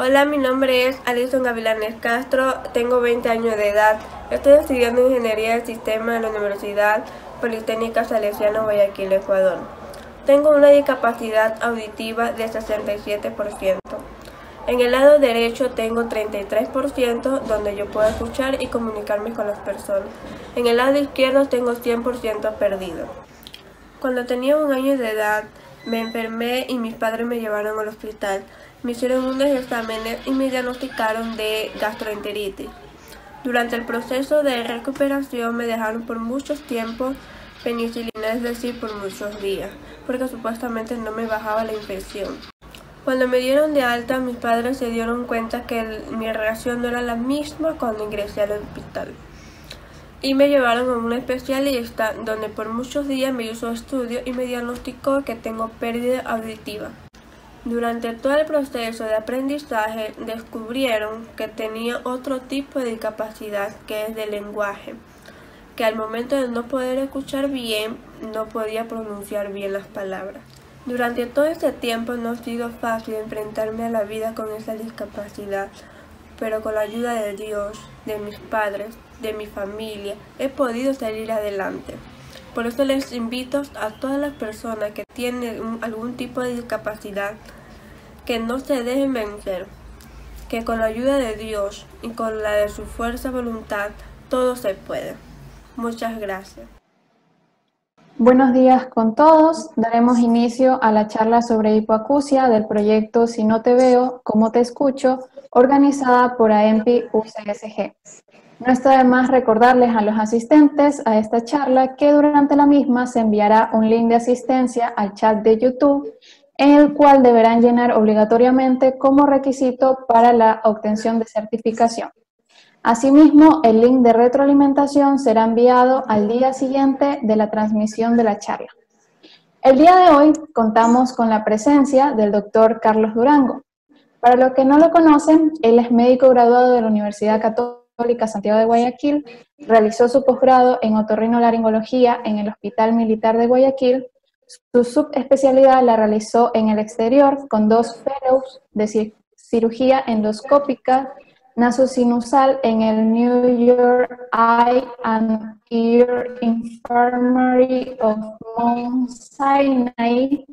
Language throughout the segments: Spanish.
Hola, mi nombre es Alison Gavilanes Castro, tengo 20 años de edad. Estoy estudiando Ingeniería del Sistema en la Universidad Politécnica Salesiano Guayaquil, Ecuador. Tengo una discapacidad auditiva de 67%. En el lado derecho tengo 33%, donde yo puedo escuchar y comunicarme con las personas. En el lado izquierdo tengo 100% perdido. Cuando tenía 1 año de edad, me enfermé y mis padres me llevaron al hospital. Me hicieron unos exámenes y me diagnosticaron de gastroenteritis. Durante el proceso de recuperación me dejaron por muchos tiempos penicilina, es decir, por muchos días, porque supuestamente no me bajaba la infección. Cuando me dieron de alta, mis padres se dieron cuenta que mi reacción no era la misma cuando ingresé al hospital. Y me llevaron a un especialista donde por muchos días me hizo estudio y me diagnosticó que tengo pérdida auditiva. Durante todo el proceso de aprendizaje descubrieron que tenía otro tipo de discapacidad, que es del lenguaje, que al momento de no poder escuchar bien, no podía pronunciar bien las palabras. Durante todo este tiempo no ha sido fácil enfrentarme a la vida con esa discapacidad, pero con la ayuda de Dios, de mis padres, de mi familia, he podido salir adelante. Por eso les invito a todas las personas que tienen algún tipo de discapacidad que no se dejen vencer, que con la ayuda de Dios y con la de su fuerza voluntad todo se puede. Muchas gracias. Buenos días con todos. Daremos inicio a la charla sobre hipoacusia del proyecto Si no te veo, ¿cómo te escucho?, organizada por AEMPI UCSG. No está de más recordarles a los asistentes a esta charla que durante la misma se enviará un link de asistencia al chat de YouTube, en el cual deberán llenar obligatoriamente como requisito para la obtención de certificación. Asimismo, el link de retroalimentación será enviado al día siguiente de la transmisión de la charla. El día de hoy contamos con la presencia del doctor Carlos Durango. Para los que no lo conocen, él es médico graduado de la Universidad Católica Santiago de Guayaquil, realizó su posgrado en otorrinolaringología en el Hospital Militar de Guayaquil. Su subespecialidad la realizó en el exterior con 2 fellows de cirugía endoscópica nasosinusal en el New York Eye and Ear Infirmary of Mount Sinai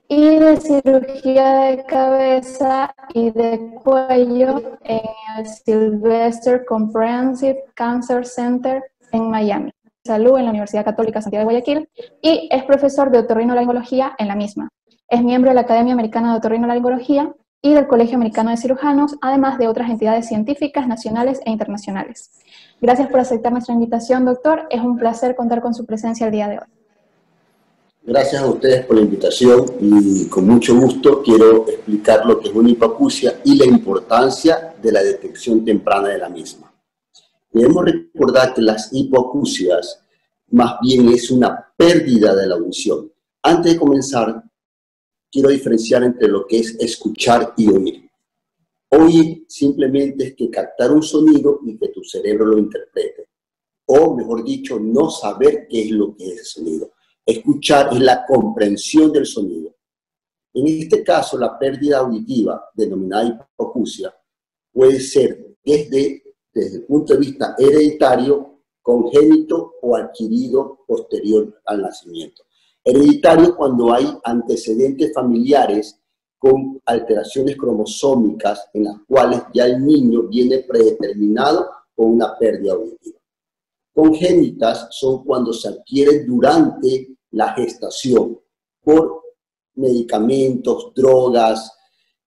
y de cirugía de cabeza y de cuello en el Sylvester Comprehensive Cancer Center en Miami. Salud en la Universidad Católica Santiago de Guayaquil y es profesor de otorrinolaringología en la misma. Es miembro de la Academia Americana de Otorrinolaringología y del Colegio Americano de Cirujanos, además de otras entidades científicas nacionales e internacionales. Gracias por aceptar nuestra invitación, doctor. Es un placer contar con su presencia el día de hoy. Gracias a ustedes por la invitación y con mucho gusto quiero explicar lo que es una hipoacusia y la importancia de la detección temprana de la misma. Debemos recordar que las hipoacusias más bien es una pérdida de la audición. Antes de comenzar, quiero diferenciar entre lo que es escuchar y oír. Oír simplemente es que captar un sonido y que tu cerebro lo interprete. O, mejor dicho, no saber qué es lo que es ese sonido. Escuchar es la comprensión del sonido. En este caso, la pérdida auditiva, denominada hipoacusia, puede ser desde el punto de vista hereditario, congénito o adquirido posterior al nacimiento. Hereditario cuando hay antecedentes familiares con alteraciones cromosómicas en las cuales ya el niño viene predeterminado con una pérdida auditiva. Congénitas son cuando se adquieren durante la gestación por medicamentos, drogas,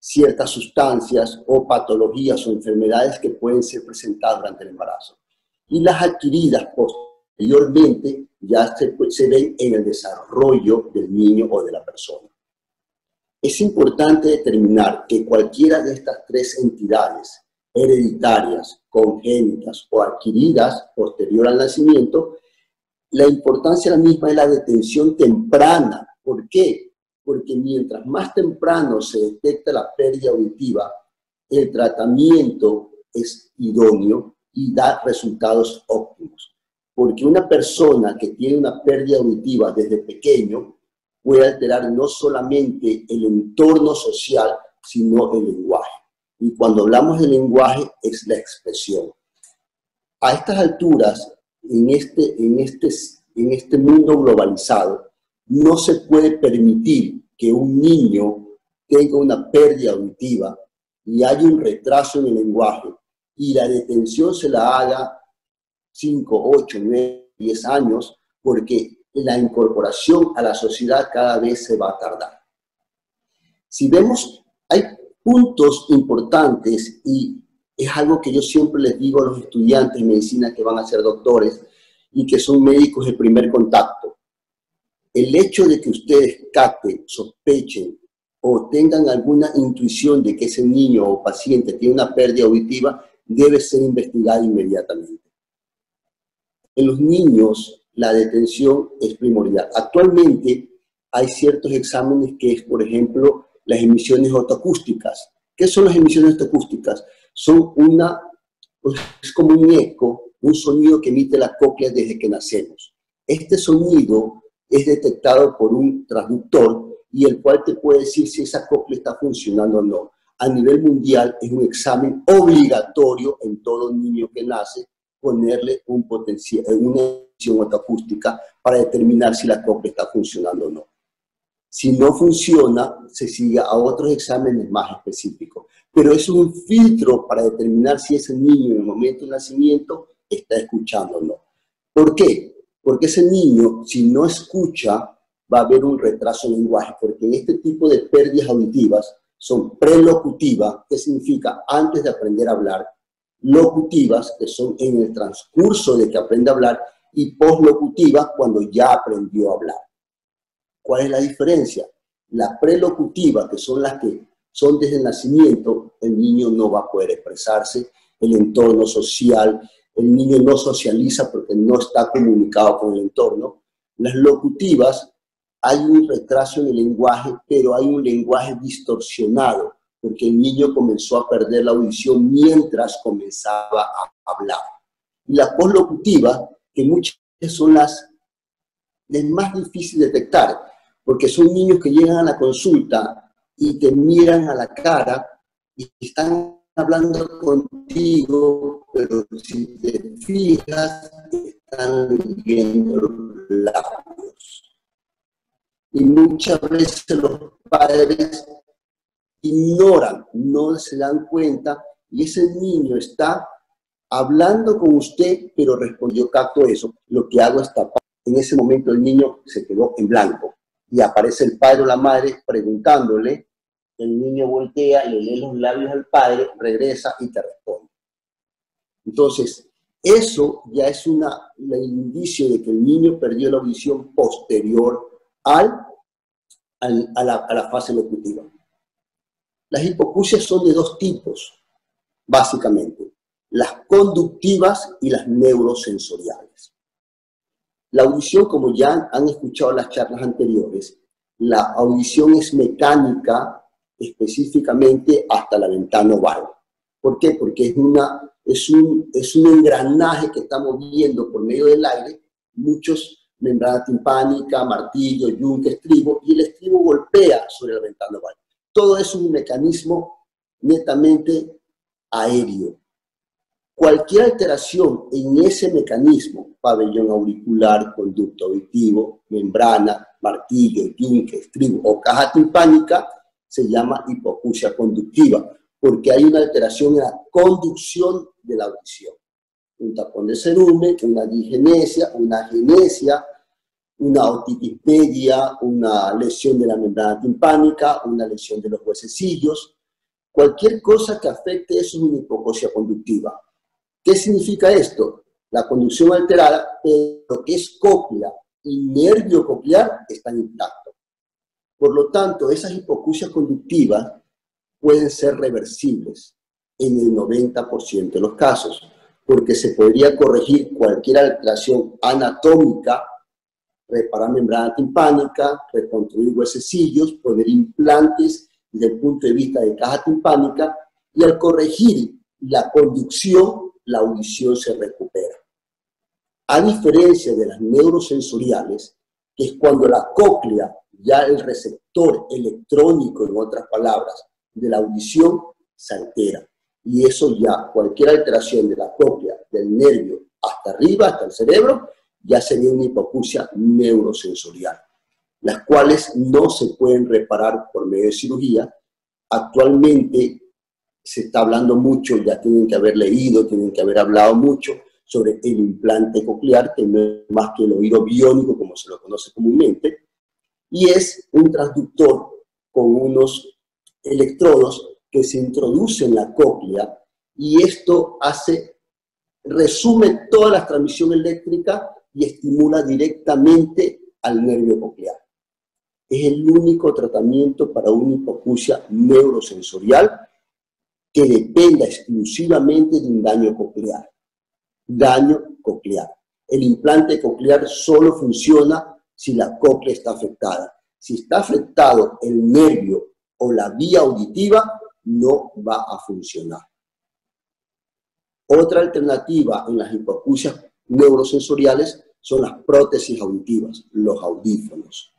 ciertas sustancias o patologías o enfermedades que pueden ser presentadas durante el embarazo. Y las adquiridas posteriormente ya se ven en el desarrollo del niño o de la persona. Es importante determinar que cualquiera de estas 3 entidades, hereditarias, congénitas o adquiridas posterior al nacimiento, la importancia de la misma es la detención temprana. ¿Por qué? Porque mientras más temprano se detecta la pérdida auditiva, el tratamiento es idóneo y da resultados óptimos. Porque una persona que tiene una pérdida auditiva desde pequeño puede alterar no solamente el entorno social, sino el lenguaje. Y cuando hablamos de lenguaje es la expresión. A estas alturas, en este mundo globalizado, no se puede permitir que un niño tenga una pérdida auditiva y haya un retraso en el lenguaje y la detención se la haga 5, 8, 9, 10 años, porque la incorporación a la sociedad cada vez se va a tardar. Si vemos, hay puntos importantes y es algo que yo siempre les digo a los estudiantes de medicina que van a ser doctores y que son médicos de primer contacto. El hecho de que ustedes capten, sospechen o tengan alguna intuición de que ese niño o paciente tiene una pérdida auditiva debe ser investigada inmediatamente. En los niños la detención es primordial. Actualmente hay ciertos exámenes que es, por ejemplo, las emisiones otoacústicas. ¿Qué son las emisiones otoacústicas? Son es como un eco, un sonido que emite la cóclea desde que nacemos. Este sonido es detectado por un transductor y el cual te puede decir si esa cóclea está funcionando o no. A nivel mundial es un examen obligatorio en todo niño que nace ponerle una emisión otoacústica para determinar si la cóclea está funcionando o no. Si no funciona, se sigue a otros exámenes más específicos. Pero eso es un filtro para determinar si ese niño en el momento del nacimiento está escuchando o no. ¿Por qué? Porque ese niño, si no escucha, va a haber un retraso en lenguaje, porque en este tipo de pérdidas auditivas son prelocutivas, que significa antes de aprender a hablar, locutivas, que son en el transcurso de que aprende a hablar, y poslocutivas, cuando ya aprendió a hablar. ¿Cuál es la diferencia? Las prelocutivas, que son las que son desde el nacimiento, el niño no va a poder expresarse, el entorno social, el niño no socializa porque no está comunicado con el entorno. Las locutivas, hay un retraso en el lenguaje, pero hay un lenguaje distorsionado, porque el niño comenzó a perder la audición mientras comenzaba a hablar. Y la poslocutiva, que muchas son las más difíciles de detectar, porque son niños que llegan a la consulta y te miran a la cara y están hablando contigo, pero si te fijas, están viendo los labios. Y muchas veces los padres ignoran, no se dan cuenta, y ese niño está hablando con usted, pero respondió, capto eso, lo que hago es tapar. En ese momento el niño se quedó en blanco, y aparece el padre o la madre preguntándole, el niño voltea, le lee los labios al padre, regresa y te responde. Entonces, eso ya es el indicio de que el niño perdió la audición posterior a la fase locutiva. Las hipoacusias son de dos tipos, básicamente, las conductivas y las neurosensoriales. La audición, como ya han escuchado en las charlas anteriores, la audición es mecánica específicamente hasta la ventana oval. ¿Por qué? Porque es un engranaje que está moviendo por medio del aire muchos membrana timpánica, martillo, yunque, estribo, y el estribo golpea sobre la ventana oval. Todo eso es un mecanismo netamente aéreo. Cualquier alteración en ese mecanismo, pabellón auricular, conducto auditivo, membrana, martillo, yunque, estribo o caja timpánica, se llama hipoacusia conductiva, porque hay una alteración en la conducción de la audición. Un tapón de cerumen, una digenesia, una agenesia, una otitis media, una lesión de la membrana timpánica, una lesión de los huesecillos. Cualquier cosa que afecte eso es una hipoacusia conductiva. ¿Qué significa esto? La conducción alterada, pero lo que es cóclea y nervio coclear están intactos. Por lo tanto, esas hipoacusias conductivas pueden ser reversibles en el 90% de los casos, porque se podría corregir cualquier alteración anatómica, reparar membrana timpánica, reconstruir huesecillos, poner implantes desde el punto de vista de caja timpánica, y al corregir la conducción, la audición se recupera. A diferencia de las neurosensoriales, que es cuando la cóclea, ya el receptor electrónico, en otras palabras, de la audición, se altera. Y eso ya, cualquier alteración de la cóclea, del nervio hasta arriba, hasta el cerebro, ya sería una hipoacusia neurosensorial, las cuales no se pueden reparar por medio de cirugía. Actualmente se está hablando mucho, ya tienen que haber leído, tienen que haber hablado mucho sobre el implante coclear, que no es más que el oído biónico, como se lo conoce comúnmente, y es un transductor con unos electrodos que se introducen en la cóclea, y esto resume toda la transmisión eléctrica y estimula directamente al nervio coclear. Es el único tratamiento para una hipoacusia neurosensorial que dependa exclusivamente de un daño coclear. Daño coclear. El implante coclear solo funciona si la cóclea está afectada. Si está afectado el nervio o la vía auditiva, no va a funcionar. Otra alternativa en las hipoacusias neurosensoriales son las prótesis auditivas, los audífonos.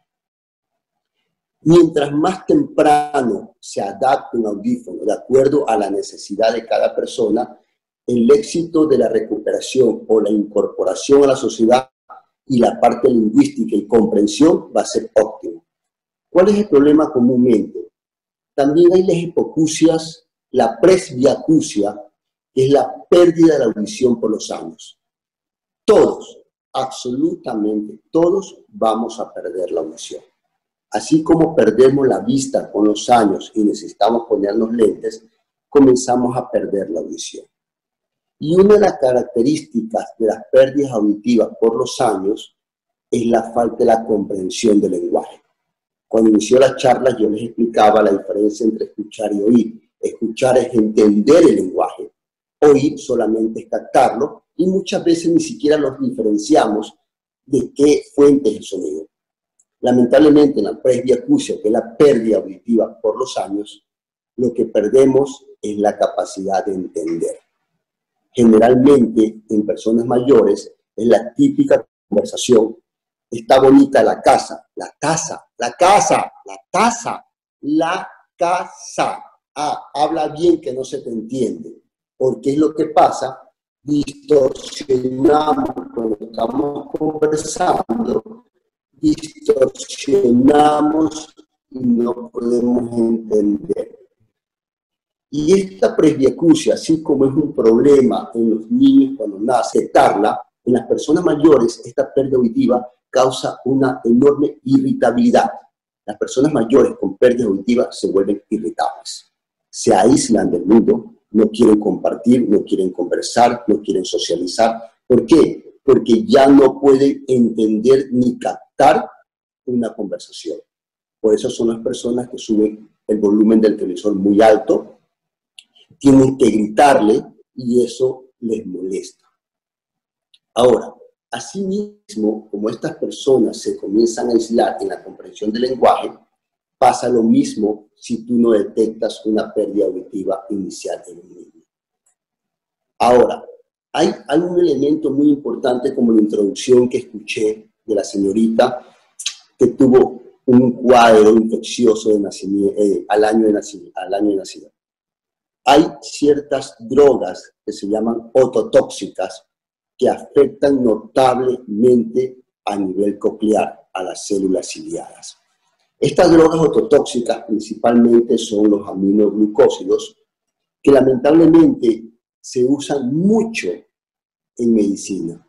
Mientras más temprano se adapte un audífono de acuerdo a la necesidad de cada persona, el éxito de la recuperación o la incorporación a la sociedad y la parte lingüística y comprensión va a ser óptimo. ¿Cuál es el problema comúnmente? También hay las hipoacusias, la presbiacusia, que es la pérdida de la audición por los años. Todos, absolutamente todos, vamos a perder la audición. Así como perdemos la vista con los años y necesitamos ponernos lentes, comenzamos a perder la audición. Y una de las características de las pérdidas auditivas por los años es la falta de la comprensión del lenguaje. Cuando inició la charla yo les explicaba la diferencia entre escuchar y oír. Escuchar es entender el lenguaje, oír solamente es captarlo, y muchas veces ni siquiera los diferenciamos de qué fuente es el sonido. Lamentablemente en la presbiacusia, que es la pérdida auditiva por los años, lo que perdemos es la capacidad de entender. Generalmente en personas mayores es la típica conversación: está bonita la casa, la taza, la casa, la taza, la casa. Ah, habla bien que no se te entiende. Porque es lo que pasa, distorsionamos cuando estamos conversando, distorsionamos y no podemos entender. Y esta presbiacusia, así como es un problema en los niños cuando nacen, aceptarla, en las personas mayores esta pérdida auditiva causa una enorme irritabilidad. Las personas mayores con pérdida auditiva se vuelven irritables, se aíslan del mundo, no quieren compartir, no quieren conversar, no quieren socializar. ¿Por qué? Porque ya no pueden entender ni captar una conversación. Por eso son las personas que suben el volumen del televisor muy alto, tienen que gritarle y eso les molesta. Ahora, asimismo, como estas personas se comienzan a aislar en la comprensión del lenguaje, pasa lo mismo si tú no detectas una pérdida auditiva inicial en un niño. Ahora, hay un elemento muy importante como la introducción que escuché de la señorita que tuvo un cuadro infeccioso de nacimiento, al año de nacimiento. Hay ciertas drogas que se llaman ototóxicas que afectan notablemente a nivel coclear a las células ciliadas. Estas drogas ototóxicas principalmente son los aminoglucósidos, que lamentablemente se usan mucho en medicina.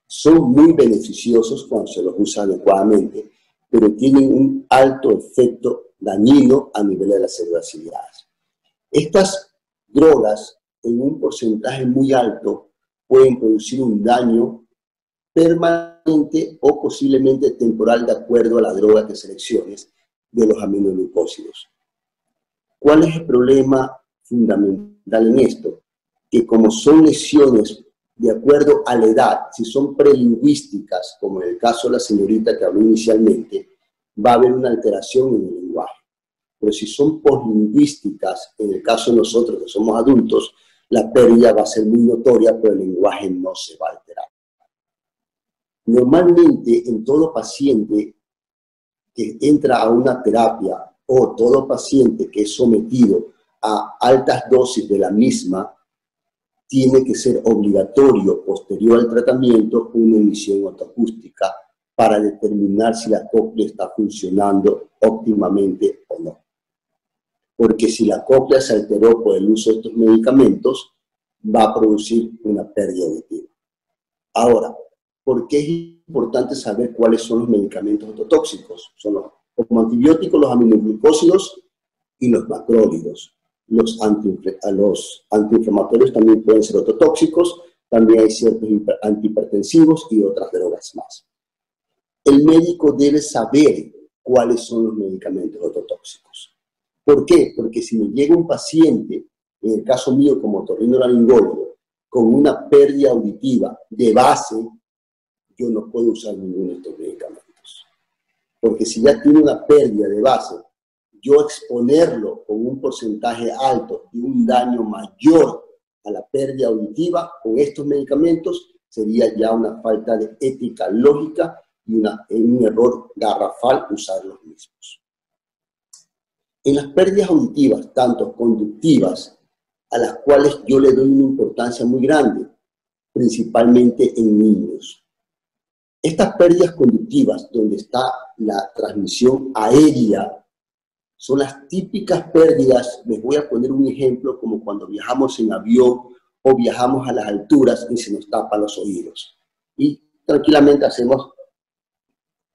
Son muy beneficiosos cuando se los usa adecuadamente, pero tienen un alto efecto dañino a nivel de las células ciliadas. Estas drogas, en un porcentaje muy alto, pueden producir un daño permanente o posiblemente temporal de acuerdo a la droga que selecciones de los aminoglucósidos. ¿Cuál es el problema fundamental en esto? Que como son lesiones de acuerdo a la edad, si son prelingüísticas, como en el caso de la señorita que habló inicialmente, va a haber una alteración en el lenguaje. Pero si son poslingüísticas, en el caso de nosotros que somos adultos, la pérdida va a ser muy notoria, pero el lenguaje no se va a alterar. Normalmente, en todo paciente que entra a una terapia o todo paciente que es sometido a altas dosis de la misma, tiene que ser obligatorio, posterior al tratamiento, una emisión otoacústica para determinar si la cóclea está funcionando óptimamente o no. Porque si la cóclea se alteró por el uso de estos medicamentos, va a producir una pérdida auditiva. Ahora, ¿por qué es importante saber cuáles son los medicamentos ototóxicos? Son como antibióticos, los aminoglucósidos y los macrólidos. Los antiinflamatorios también pueden ser ototóxicos, también hay ciertos antihipertensivos y otras drogas más. El médico debe saber cuáles son los medicamentos ototóxicos. ¿Por qué? Porque si me llega un paciente, en el caso mío como otorrinolaringólogo, con una pérdida auditiva de base, yo no puedo usar ninguno de estos medicamentos. Porque si ya tiene una pérdida de base, yo exponerlo con un porcentaje alto y un daño mayor a la pérdida auditiva con estos medicamentos sería ya una falta de ética lógica y un error garrafal usar los mismos. En las pérdidas auditivas, tanto conductivas, a las cuales yo le doy una importancia muy grande, principalmente en niños. Estas pérdidas conductivas, donde está la transmisión aérea, son las típicas pérdidas. Les voy a poner un ejemplo, como cuando viajamos en avión o viajamos a las alturas y se nos tapan los oídos. Y tranquilamente hacemos,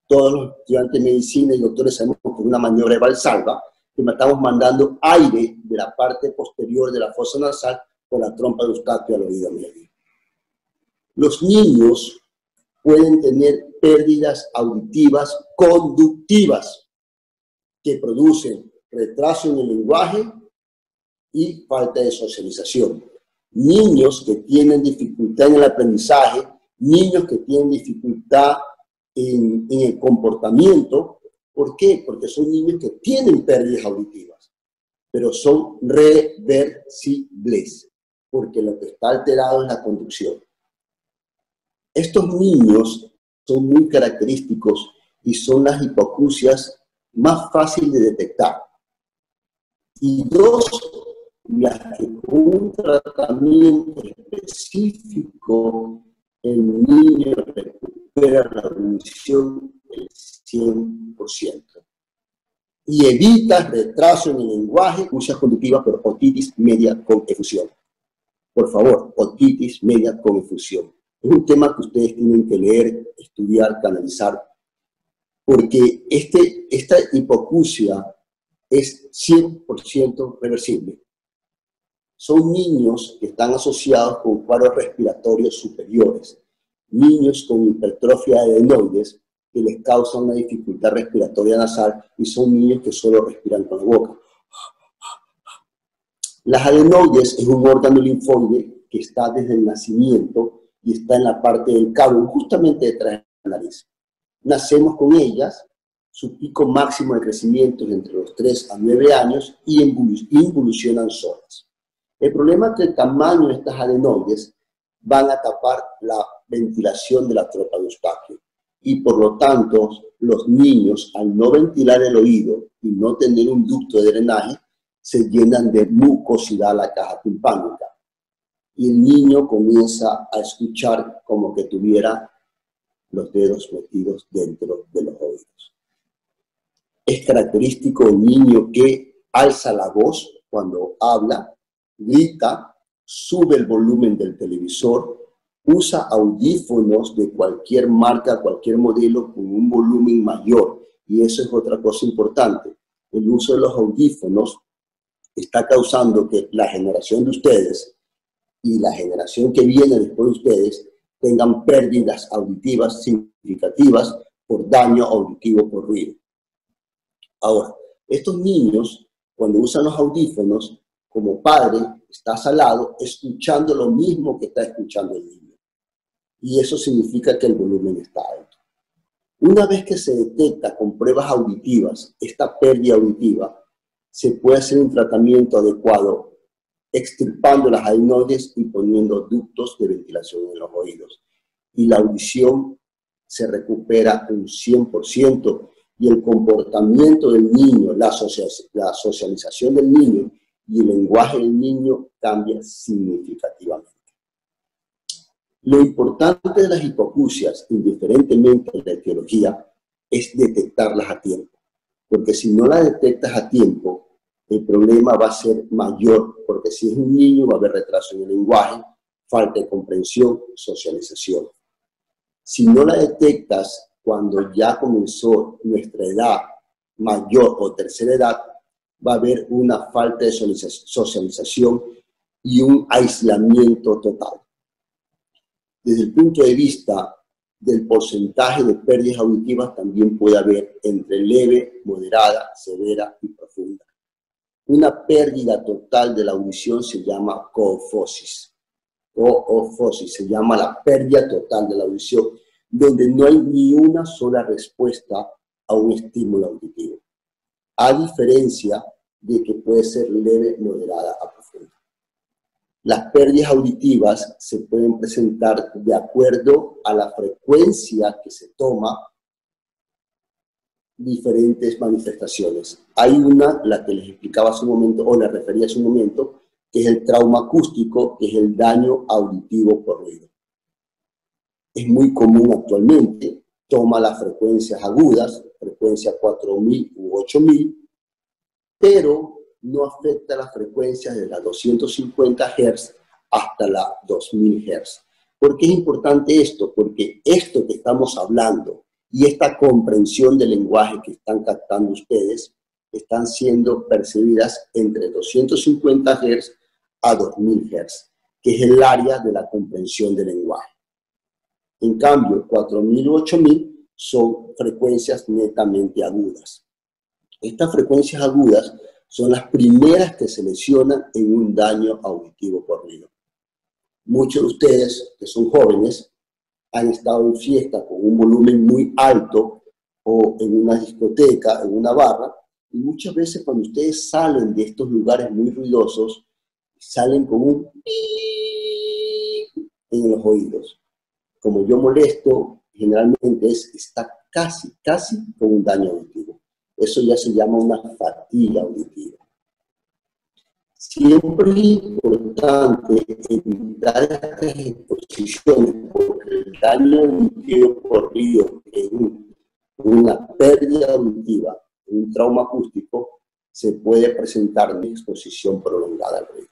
todos los estudiantes de medicina y doctores sabemos con una maniobra de Valsalva, que estamos mandando aire de la parte posterior de la fosa nasal por la trompa de Eustaquio al oído medio. Los niños pueden tener pérdidas auditivas conductivas que producen retraso en el lenguaje y falta de socialización. Niños que tienen dificultad en el aprendizaje, niños que tienen dificultad en el comportamiento. ¿Por qué? Porque son niños que tienen pérdidas auditivas, pero son reversibles, porque lo que está alterado es la conducción. Estos niños son muy característicos y son las hipoacusias más fáciles de detectar. Y dos, las que con un tratamiento específico el niño recupera la audición del 100%. Y evita retraso en el lenguaje, acusias conductivas por otitis media con efusión. Por favor, otitis media con efusión. Es un tema que ustedes tienen que leer, estudiar, canalizar, porque esta hipoacusia es 100% reversible. Son niños que están asociados con cuadros respiratorios superiores, niños con hipertrofia de adenoides que les causan una dificultad respiratoria nasal y son niños que solo respiran con la boca. Las adenoides es un órgano linfoide que está desde el nacimiento y está en la parte del cabo, justamente detrás de la nariz. Nacemos con ellas, su pico máximo de crecimiento es entre los 3 a 9 años y involucionan solas. El problema es que el tamaño de estas adenoides van a tapar la ventilación de la trompa de Eustaquio y por lo tanto los niños, al no ventilar el oído y no tener un ducto de drenaje, se llenan de mucosidad la caja timpánica y el niño comienza a escuchar como que tuviera los dedos metidos dentro de los oídos. Es característico el niño que alza la voz cuando habla, grita, sube el volumen del televisor, usa audífonos de cualquier marca, cualquier modelo con un volumen mayor. Y eso es otra cosa importante. El uso de los audífonos está causando que la generación de ustedes y la generación que viene después de ustedes tengan pérdidas auditivas significativas por daño auditivo por ruido. Ahora, estos niños, cuando usan los audífonos, como padre, estás al lado escuchando lo mismo que está escuchando el niño. Y eso significa que el volumen está alto. Una vez que se detecta con pruebas auditivas esta pérdida auditiva, se puede hacer un tratamiento adecuado extirpando las adenoides y poniendo ductos de ventilación en los oídos. Y la audición se recupera un 100% y el comportamiento del niño, la socialización del niño y el lenguaje del niño cambia significativamente. Lo importante de las hipoacusias, indiferentemente de la etiología, es detectarlas a tiempo. Porque si no las detectas a tiempo, el problema va a ser mayor, porque si es un niño va a haber retraso en el lenguaje, falta de comprensión, socialización. Si no la detectas cuando ya comenzó nuestra edad mayor o tercera edad, va a haber una falta de socialización y un aislamiento total. Desde el punto de vista del porcentaje de pérdidas auditivas, también puede haber entre leve, moderada, severa y profunda. Una pérdida total de la audición se llama coofosis. Coofosis se llama la pérdida total de la audición, donde no hay ni una sola respuesta a un estímulo auditivo, a diferencia de que puede ser leve, moderada a profunda. Las pérdidas auditivas se pueden presentar de acuerdo a la frecuencia que se toma diferentes manifestaciones. Hay una, la que les explicaba hace un momento, o les refería hace un momento, que es el trauma acústico, que es el daño auditivo por ruido. Es muy común actualmente, toma las frecuencias agudas, frecuencia 4000 u 8000, pero no afecta las frecuencias de las 250 Hz hasta las 2000 Hz. ¿Por qué es importante esto? Porque esto que estamos hablando y esta comprensión del lenguaje que están captando ustedes están siendo percibidas entre 250 Hz a 2000 Hz, que es el área de la comprensión del lenguaje. En cambio, 4000 u 8000 son frecuencias netamente agudas. Estas frecuencias agudas son las primeras que se lesionan en un daño auditivo por ruido. Muchos de ustedes, que son jóvenes, han estado en fiesta con un volumen muy alto o en una discoteca, en una barra, y muchas veces cuando ustedes salen de estos lugares muy ruidosos, salen con un pi en los oídos. Como yo molesto, generalmente está casi con un daño auditivo. Eso ya se llama una fatiga auditiva. Siempre es importante evitar estas exposiciones porque el daño auditivo por ruido en una pérdida auditiva, un trauma acústico, se puede presentar en exposición prolongada al ruido.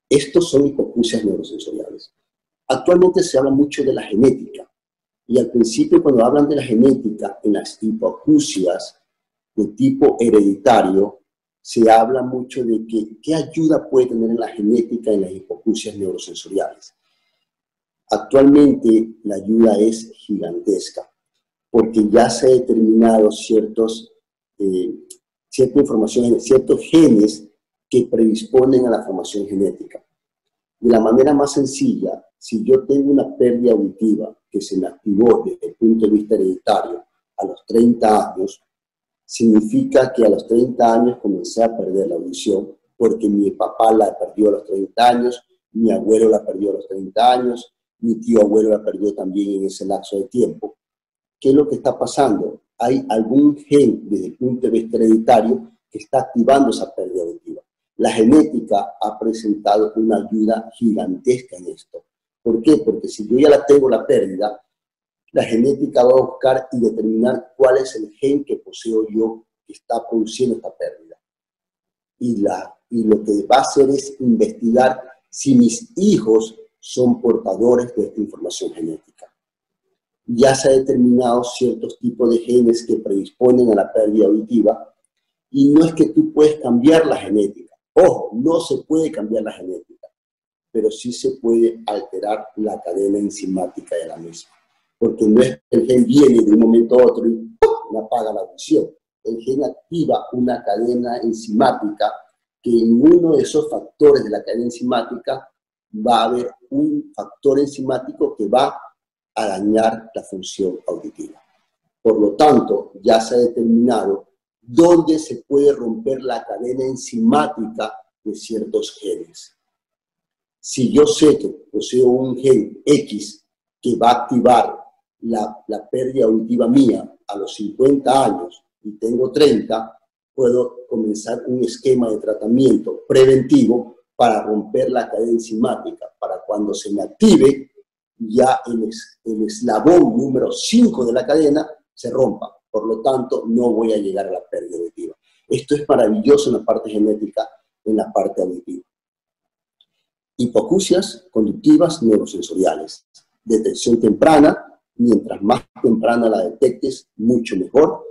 Estos son hipoacusias neurosensoriales. Actualmente se habla mucho de la genética y al principio cuando hablan de la genética en las hipoacusias de tipo hereditario, se habla mucho de qué ayuda puede tener en la genética en las hipoacusias neurosensoriales. Actualmente la ayuda es gigantesca, porque ya se ha determinado cierta información, ciertos genes que predisponen a la formación genética. De la manera más sencilla, si yo tengo una pérdida auditiva que se me activó desde el punto de vista hereditario a los 30 años, significa que a los 30 años comencé a perder la audición, porque mi papá la perdió a los 30 años, mi abuelo la perdió a los 30 años, mi tío abuelo la perdió también en ese lapso de tiempo. ¿Qué es lo que está pasando? Hay algún gen desde el punto de vista hereditario que está activando esa pérdida auditiva. La genética ha presentado una ayuda gigantesca en esto. ¿Por qué? Porque si yo ya la tengo la pérdida, la genética va a buscar y determinar cuál es el gen que poseo yo que está produciendo esta pérdida. Y lo que va a hacer es investigar si mis hijos son portadores de esta información genética. Ya se ha determinado ciertos tipos de genes que predisponen a la pérdida auditiva y no es que tú puedes cambiar la genética. Ojo, no se puede cambiar la genética, pero sí se puede alterar la cadena enzimática de la misma. Porque no es que el gen viene de un momento a otro y ¡pum!, apaga la audición. El gen activa una cadena enzimática que en uno de esos factores de la cadena enzimática va a haber un factor enzimático que va a dañar la función auditiva. Por lo tanto, ya se ha determinado dónde se puede romper la cadena enzimática de ciertos genes. Si yo sé que poseo un gen X que va a activar la pérdida auditiva mía a los 50 años y tengo 30, puedo comenzar un esquema de tratamiento preventivo para romper la cadena enzimática, para cuando se me active ya el eslabón número 5 de la cadena se rompa. Por lo tanto, no voy a llegar a la pérdida auditiva. Esto es maravilloso en la parte genética, en la parte auditiva. Hipoacusias conductivas neurosensoriales. Detección temprana, mientras más temprana la detectes, mucho mejor.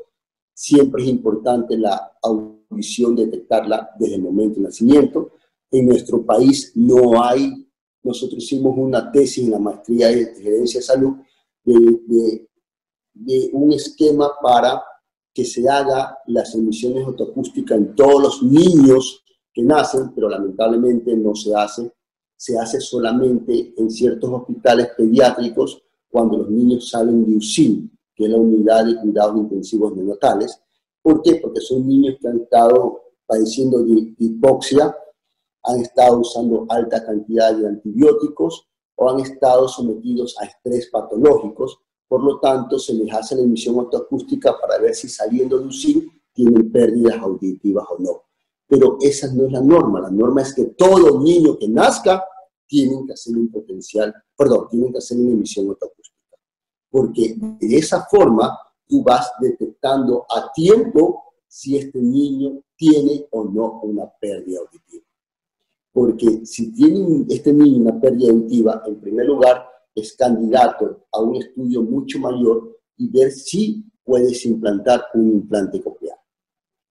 Siempre es importante la audición, detectarla desde el momento de nacimiento. En nuestro país no hay, nosotros hicimos una tesis en la maestría de gerencia de salud de un esquema para que se haga las emisiones autoacústicas en todos los niños que nacen, pero lamentablemente no se hace. Se hace solamente en ciertos hospitales pediátricos cuando los niños salen de UCIN, que es la unidad de cuidados intensivos neonatales. ¿Por qué? Porque son niños que han estado padeciendo de hipoxia, han estado usando alta cantidad de antibióticos o han estado sometidos a estrés patológicos. Por lo tanto, se les hace la emisión autoacústica para ver si saliendo de UCIN tienen pérdidas auditivas o no. Pero esa no es la norma. La norma es que todo niño que nazca tienen que hacer tienen que hacer una emisión autoacústica. Porque de esa forma tú vas detectando a tiempo si este niño tiene o no una pérdida auditiva. Porque si tiene este niño una pérdida auditiva, en primer lugar, es candidato a un estudio mucho mayor y ver si puedes implantar un implante coclear.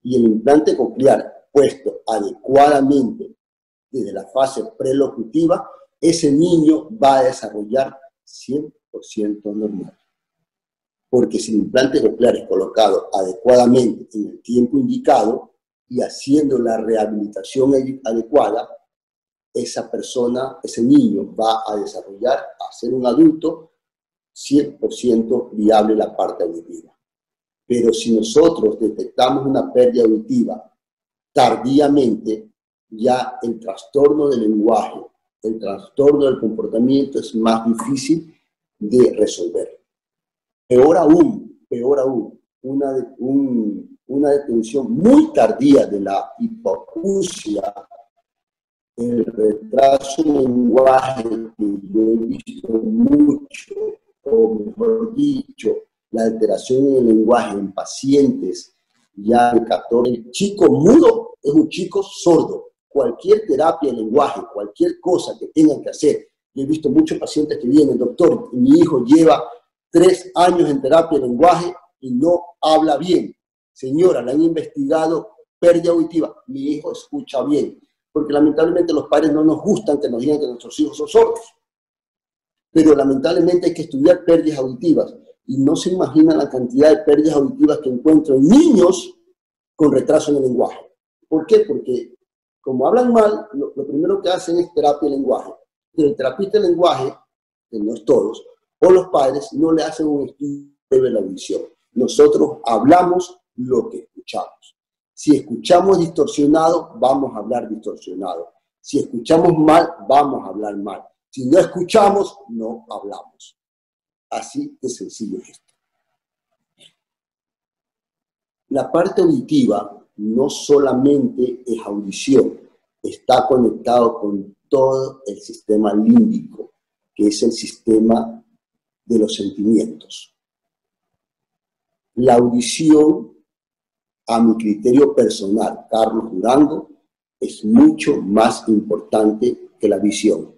Y el implante coclear puesto adecuadamente desde la fase prelocutiva, ese niño va a desarrollar 100% normal. Porque si el implante coclear es colocado adecuadamente en el tiempo indicado y haciendo la rehabilitación adecuada, esa persona, ese niño va a desarrollar, a ser un adulto 100% viable la parte auditiva. Pero si nosotros detectamos una pérdida auditiva tardíamente, ya el trastorno del lenguaje, el trastorno del comportamiento es más difícil de resolver. Peor aún, una detención muy tardía de la hipoacusia, el retraso del lenguaje que yo he visto mucho, o mejor dicho, la alteración en el lenguaje en pacientes ya de 14. El chico mudo es un chico sordo. Cualquier terapia de lenguaje, cualquier cosa que tengan que hacer. Yo he visto muchos pacientes que vienen, doctor, mi hijo lleva 3 años en terapia de lenguaje y no habla bien. Señora, le han investigado pérdida auditiva. Mi hijo escucha bien. Porque lamentablemente los padres no nos gustan que nos digan que nuestros hijos son sordos. Pero lamentablemente hay que estudiar pérdidas auditivas. Y no se imaginan la cantidad de pérdidas auditivas que encuentro en niños con retraso en el lenguaje. ¿Por qué? Porque como hablan mal, lo primero que hacen es terapia de lenguaje. Pero el terapista de lenguaje, que no es todos, o los padres, no le hacen un estudio de la audición. Nosotros hablamos lo que escuchamos. Si escuchamos distorsionado, vamos a hablar distorsionado. Si escuchamos mal, vamos a hablar mal. Si no escuchamos, no hablamos. Así de sencillo es esto. La parte auditiva no solamente es audición, está conectado con todo el sistema límbico, que es el sistema de los sentimientos. La audición, a mi criterio personal, Carlos Durango, es mucho más importante que la visión.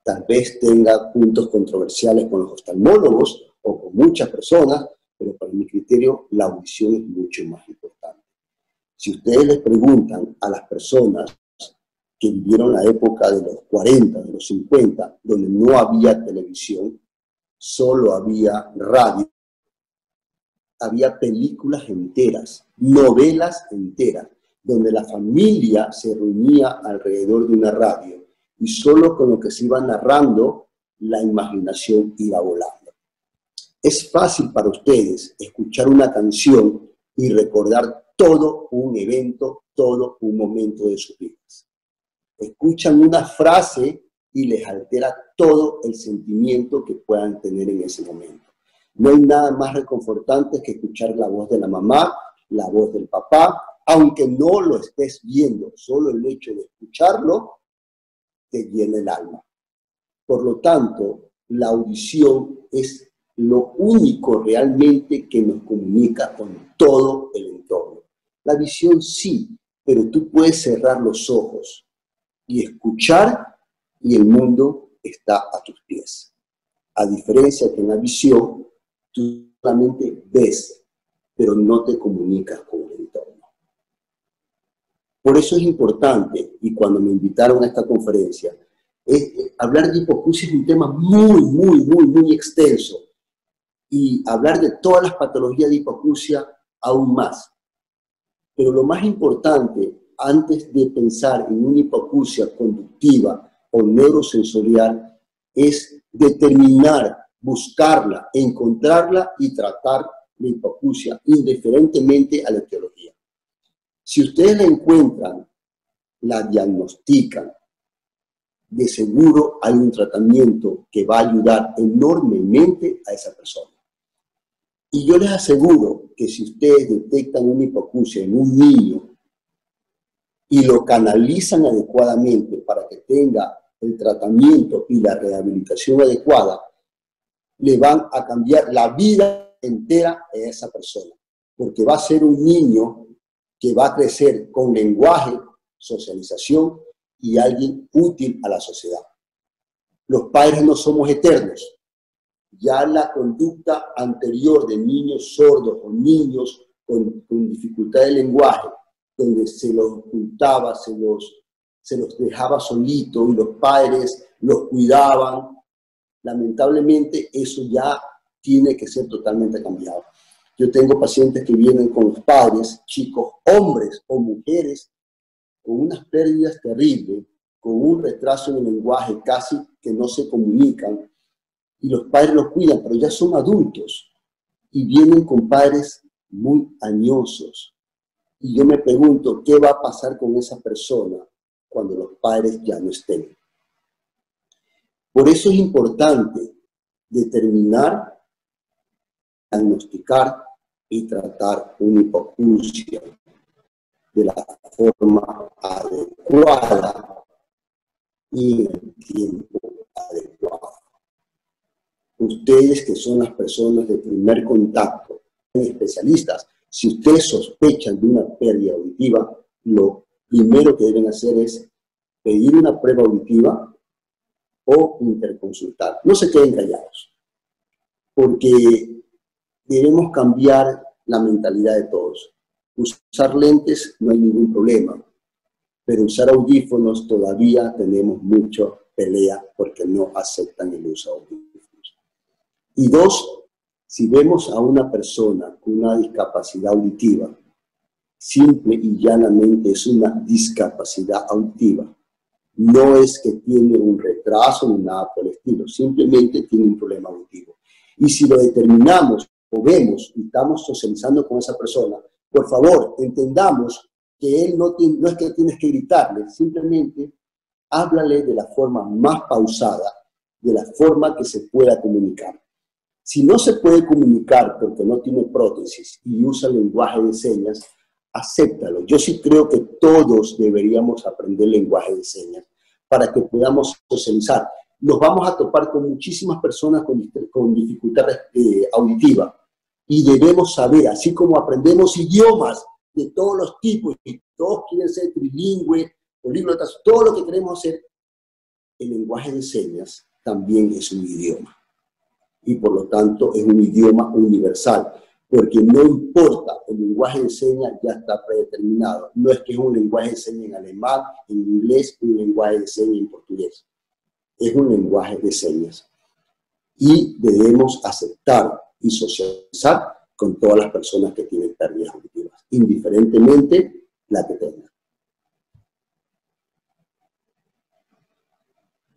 Tal vez tenga puntos controversiales con los oftalmólogos o con muchas personas, pero para mi criterio la audición es mucho más importante. Si ustedes les preguntan a las personas que vivieron la época de los 40, de los 50, donde no había televisión, solo había radio, había películas enteras, novelas enteras, donde la familia se reunía alrededor de una radio y solo con lo que se iba narrando, la imaginación iba volando. Es fácil para ustedes escuchar una canción y recordar todo un evento, todo un momento de sus vidas. Escuchan una frase y les altera todo el sentimiento que puedan tener en ese momento. No hay nada más reconfortante que escuchar la voz de la mamá, la voz del papá, aunque no lo estés viendo, solo el hecho de escucharlo te llena el alma. Por lo tanto, la audición es lo único realmente que nos comunica con todo el entorno. La visión sí, pero tú puedes cerrar los ojos y escuchar y el mundo está a tus pies. A diferencia que en la visión, tú solamente ves, pero no te comunicas con el entorno. Por eso es importante, y cuando me invitaron a esta conferencia, hablar de hipoacusia es un tema muy extenso. Y hablar de todas las patologías de hipoacusia aún más. Pero lo más importante, antes de pensar en una hipoacusia conductiva o neurosensorial, es determinar, buscarla, encontrarla y tratar la hipoacusia, indiferentemente a la etiología. Si ustedes la encuentran, la diagnostican, de seguro hay un tratamiento que va a ayudar enormemente a esa persona. Y yo les aseguro que si ustedes detectan una hipoacusia en un niño y lo canalizan adecuadamente para que tenga el tratamiento y la rehabilitación adecuada, le van a cambiar la vida entera a esa persona. Porque va a ser un niño que va a crecer con lenguaje, socialización y alguien útil a la sociedad. Los padres no somos eternos. Ya la conducta anterior de niños sordos o niños con dificultad de lenguaje, donde se los ocultaba, se los dejaba solitos y los padres los cuidaban, lamentablemente eso ya tiene que ser totalmente cambiado. Yo tengo pacientes que vienen con los padres, chicos, hombres o mujeres, con unas pérdidas terribles, con un retraso en el lenguaje, casi que no se comunican, y los padres los cuidan, pero ya son adultos, y vienen con padres muy añosos. Y yo me pregunto, ¿qué va a pasar con esa persona cuando los padres ya no estén? Por eso es importante determinar, diagnosticar y tratar una hipoacusia de la forma adecuada y en el tiempo adecuado. Ustedes que son las personas de primer contacto, especialistas, si ustedes sospechan de una pérdida auditiva, lo primero que deben hacer es pedir una prueba auditiva o interconsultar. No se queden callados, porque debemos cambiar la mentalidad de todos. Usar lentes no hay ningún problema, pero usar audífonos todavía tenemos mucha pelea porque no aceptan el uso de audífonos. Y dos, si vemos a una persona con una discapacidad auditiva, simple y llanamente es una discapacidad auditiva. No es que tiene un retraso ni nada por el estilo, simplemente tiene un problema auditivo. Y si lo determinamos o vemos y estamos socializando con esa persona, por favor, entendamos que él no es que tienes que gritarle, simplemente háblale de la forma más pausada, de la forma que se pueda comunicar. Si no se puede comunicar porque no tiene prótesis y usa lenguaje de señas, acéptalo. Yo sí creo que todos deberíamos aprender lenguaje de señas para que podamos socializar. Nos vamos a topar con muchísimas personas con dificultad auditiva y debemos saber, así como aprendemos idiomas de todos los tipos y todos quieren ser trilingües, políglotas, todo lo que queremos hacer, el lenguaje de señas también es un idioma. Y por lo tanto es un idioma universal, porque no importa, el lenguaje de señas ya está predeterminado. No es que es un lenguaje de señas en alemán, en inglés, un lenguaje de señas en portugués. Es un lenguaje de señas. Y debemos aceptar y socializar con todas las personas que tienen pérdidas auditivas, indiferentemente la que tengan.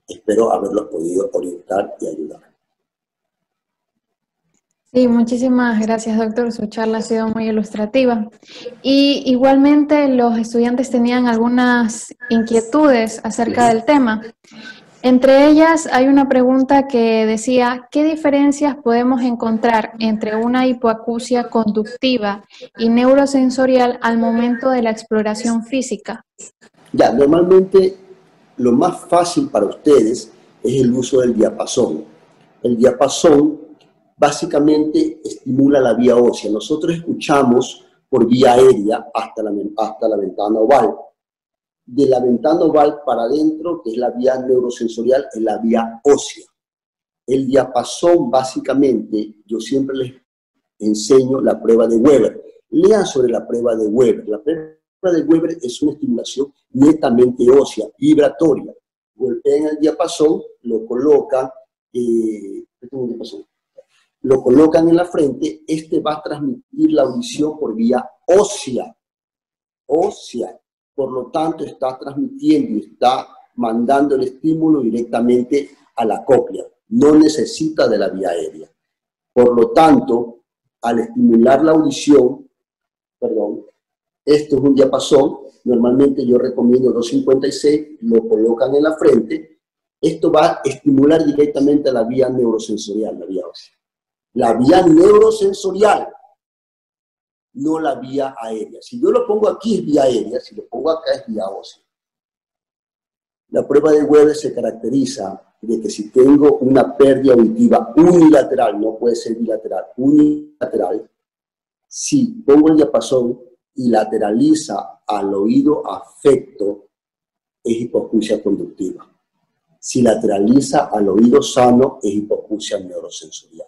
Espero haberlos podido orientar y ayudar. Sí, muchísimas gracias, doctor. Su charla ha sido muy ilustrativa. Y igualmente los estudiantes tenían algunas inquietudes acerca del tema. Entre ellas hay una pregunta que decía, ¿qué diferencias podemos encontrar entre una hipoacusia conductiva y neurosensorial al momento de la exploración física? Ya, normalmente lo más fácil para ustedes es el uso del diapasón. El diapasón básicamente estimula la vía ósea. Nosotros escuchamos por vía aérea hasta la ventana oval. De la ventana oval para adentro, que es la vía neurosensorial, es la vía ósea. El diapasón, básicamente, yo siempre les enseño la prueba de Weber. Lean sobre la prueba de Weber. La prueba de Weber es una estimulación netamente ósea, vibratoria. Golpean el diapasón, lo colocan en la frente, este va a transmitir la audición por vía ósea. Por lo tanto, está transmitiendo y está mandando el estímulo directamente a la cóclea. No necesita de la vía aérea. Por lo tanto, al estimular la audición, esto es un diapasón, normalmente yo recomiendo 256, lo colocan en la frente, esto va a estimular directamente a la vía neurosensorial, la vía ósea. La vía neurosensorial, no la vía aérea. Si yo lo pongo aquí es vía aérea, si lo pongo acá es vía ósea. La prueba de Weber se caracteriza de que si tengo una pérdida auditiva unilateral, no puede ser bilateral, unilateral, si pongo el diapasón y lateraliza al oído afecto, es hipoacusia conductiva. Si lateraliza al oído sano, es hipoacusia neurosensorial.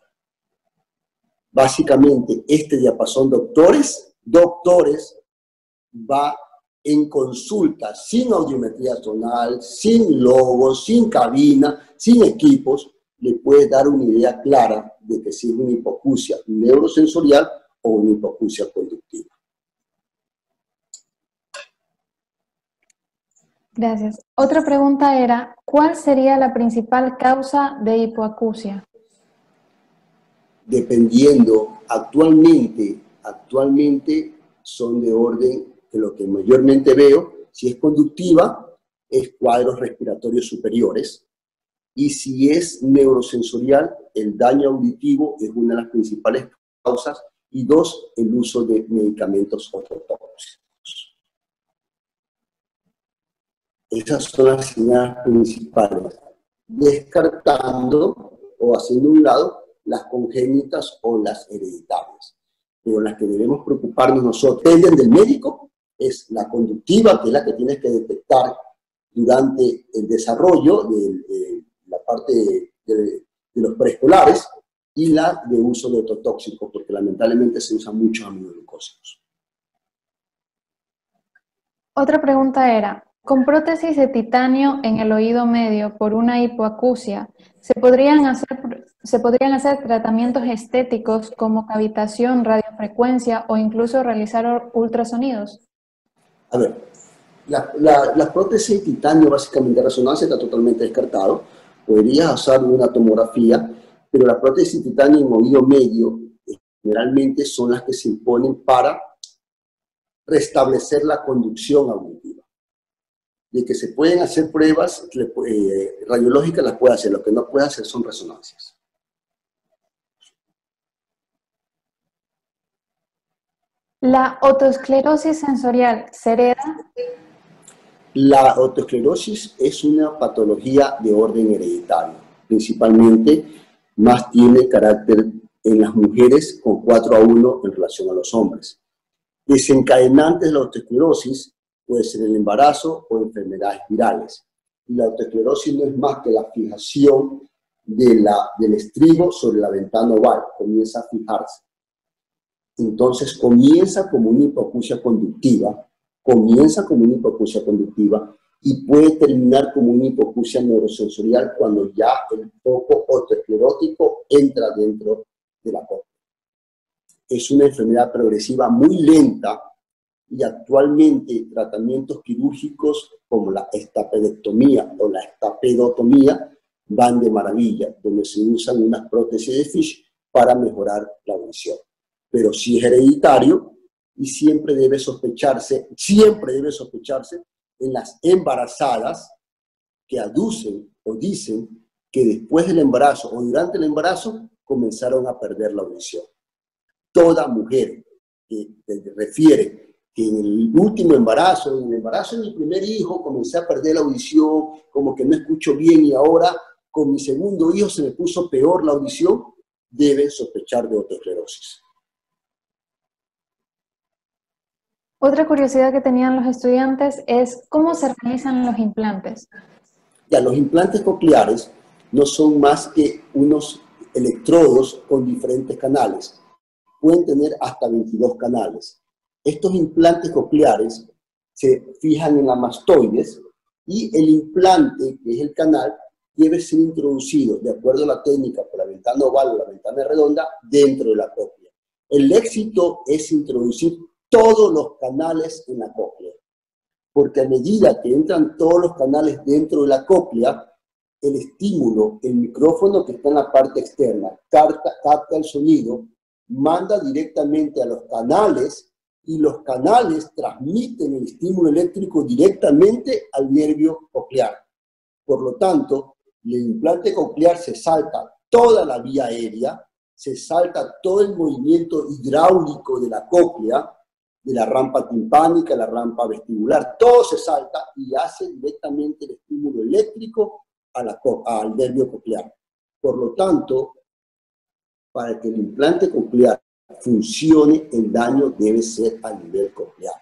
Básicamente, este diapasón, doctores, va en consulta, sin audiometría tonal, sin logos, sin cabina, sin equipos, le puede dar una idea clara de que si es una hipoacusia neurosensorial o una hipoacusia conductiva. Gracias. Otra pregunta era, ¿cuál sería la principal causa de hipoacusia? Dependiendo, actualmente son de orden que lo que mayormente veo, si es conductiva, es cuadros respiratorios superiores, y si es neurosensorial, el daño auditivo es una de las principales causas, y dos, el uso de medicamentos ototóxicos. Esas son las señales principales, descartando o haciendo a un lado las congénitas o las hereditarias. Pero las que debemos preocuparnos nosotros, dependen del médico, es la conductiva, que es la que tienes que detectar durante el desarrollo de la parte de los preescolares, y la de uso de ototóxicos, porque lamentablemente se usan muchos aminoglucósicos. Otra pregunta era, con prótesis de titanio en el oído medio por una hipoacusia, ¿se podrían hacer tratamientos estéticos como cavitación, radiofrecuencia o incluso realizar ultrasonidos? A ver, la prótesis de titanio básicamente de resonancia está totalmente descartado. Podrías hacer una tomografía, pero la prótesis de titanio en oído medio generalmente son las que se imponen para restablecer la conducción auditiva. De que se pueden hacer pruebas radiológicas, las puede hacer. Lo que no puede hacer son resonancias. ¿La otoesclerosis sensorial se hereda? La otoesclerosis es una patología de orden hereditario. Principalmente, más tiene carácter en las mujeres con 4-1 en relación a los hombres. Desencadenantes de la otoesclerosis puede ser el embarazo o enfermedades virales. Y la otoesclerosis no es más que la fijación del estribo sobre la ventana oval, comienza a fijarse. Entonces comienza como una hipoacusia conductiva, y puede terminar como una hipoacusia neurosensorial cuando ya el foco otoesclerótico entra dentro de la córnea. Es una enfermedad progresiva muy lenta, y actualmente tratamientos quirúrgicos como la estapedectomía o la estapedotomía van de maravilla, donde se usan unas prótesis de Fish para mejorar la audición. Pero sí es hereditario y siempre debe sospecharse en las embarazadas que aducen o dicen que después del embarazo o durante el embarazo comenzaron a perder la audición. Toda mujer que refiere que en el último embarazo, en el embarazo de mi primer hijo, comencé a perder la audición, como que no escucho bien y ahora con mi segundo hijo se me puso peor la audición, deben sospechar de otoesclerosis. Otra curiosidad que tenían los estudiantes es cómo se realizan los implantes. Ya, los implantes cocleares no son más que unos electrodos con diferentes canales. Pueden tener hasta 22 canales. Estos implantes cocleares se fijan en la mastoides y el implante, que es el canal, debe ser introducido, de acuerdo a la técnica, por la ventana oval o la ventana redonda, dentro de la cóclea. El éxito es introducir todos los canales en la cóclea, porque a medida que entran todos los canales dentro de la cóclea, el estímulo, el micrófono que está en la parte externa, capta el sonido, manda directamente a los canales y los canales transmiten el estímulo eléctrico directamente al nervio coclear. Por lo tanto, el implante coclear se salta toda la vía aérea, se salta todo el movimiento hidráulico de la cóclea, de la rampa timpánica, la rampa vestibular, todo se salta y hace directamente el estímulo eléctrico al nervio coclear. Por lo tanto, para que el implante coclear funcione, el daño debe ser a nivel coclear.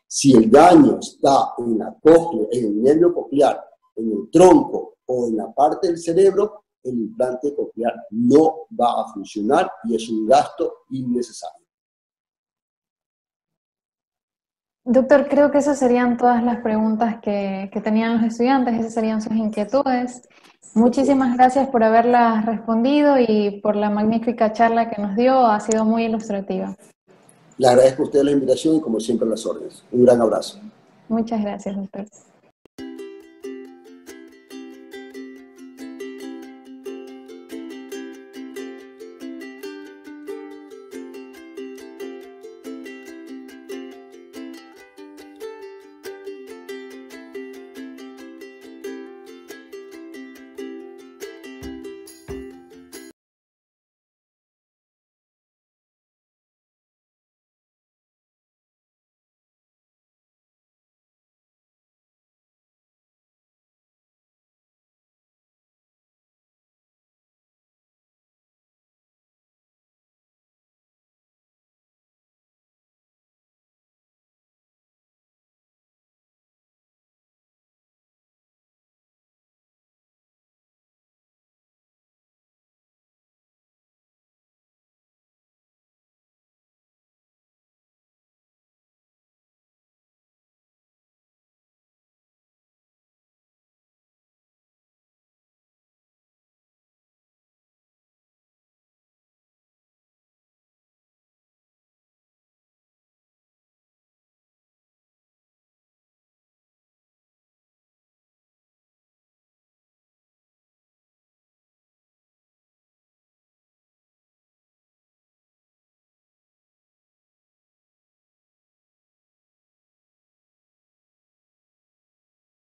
Si el daño está en la cóclea, en el nervio coclear, en el tronco o en la parte del cerebro, el implante coclear no va a funcionar y es un gasto innecesario. Doctor, creo que esas serían todas las preguntas que tenían los estudiantes, esas serían sus inquietudes. Muchísimas gracias por haberlas respondido y por la magnífica charla que nos dio, ha sido muy ilustrativa. Le agradezco a usted la invitación y como siempre las órdenes. Un gran abrazo. Muchas gracias, doctor.